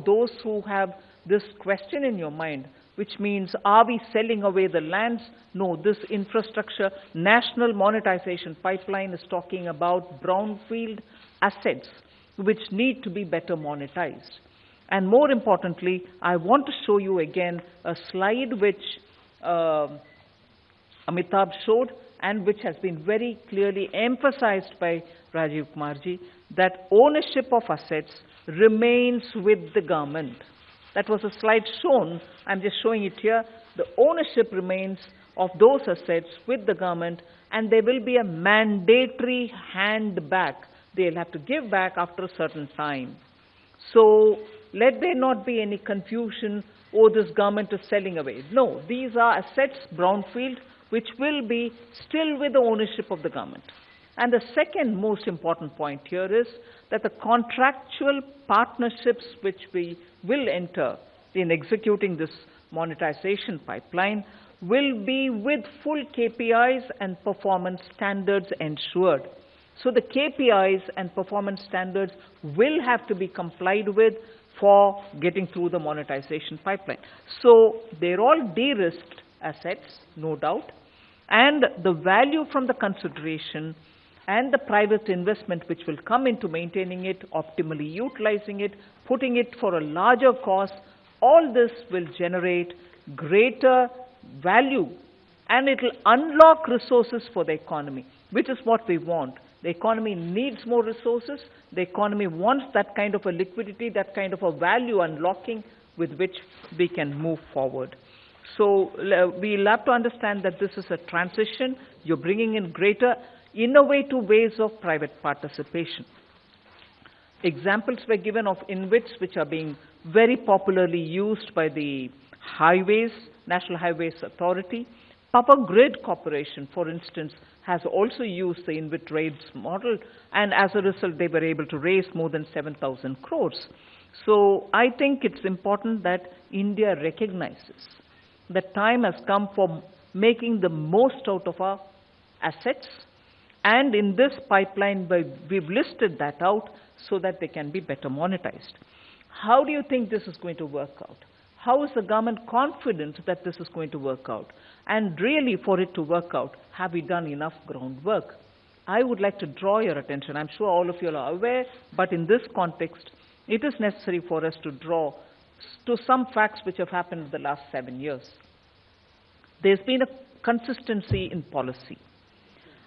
those who have this question in your mind, which means, are we selling away the lands? No, this infrastructure, national monetization pipeline is talking about brownfield assets which need to be better monetized. And more importantly, I want to show you again a slide which Amitabh showed and which has been very clearly emphasized by Rajiv Kumarji, that ownership of assets remains with the government. That was a slide shown. I'm just showing it here. The ownership remains of those assets with the government, and there will be a mandatory hand back. They'll have to give back after a certain time. So let there not be any confusion, oh, this government is selling away. No, these are assets, brownfield, which will be still with the ownership of the government. And the second most important point here is that the contractual partnerships which we will enter in executing this monetization pipeline will be with full KPIs and performance standards ensured. So the KPIs and performance standards will have to be complied with for getting through the monetization pipeline. So they're all de-risked assets, no doubt, and the value from the consideration and the private investment which will come into maintaining it, optimally utilizing it, putting it for a larger cost, all this will generate greater value, and it will unlock resources for the economy, which is what we want. The economy needs more resources. The economy wants that kind of a liquidity, that kind of a value unlocking with which we can move forward. So we'll have to understand that this is a transition. You're bringing in greater innovative ways of private participation. Examples were given of InvITs, which are being very popularly used by the highways, National Highways Authority. Power Grid Corporation, for instance, has also used the InvIT rates model, and as a result, they were able to raise more than 7,000 crores. So I think it's important that India recognizes that time has come for making the most out of our assets, and in this pipeline, we've listed that out so that they can be better monetized. How do you think this is going to work out? How is the government confident that this is going to work out? And really, for it to work out, have we done enough groundwork? I would like to draw your attention. I'm sure all of you are aware, but in this context, it is necessary for us to draw to some facts which have happened in the last 7 years. There's been a consistency in policy,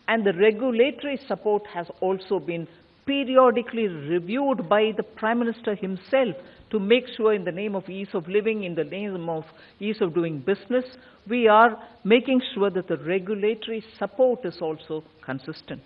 and the regulatory support has also been periodically reviewed by the Prime Minister himself to make sure, in the name of ease of living, in the name of ease of doing business, we are making sure that the regulatory support is also consistent.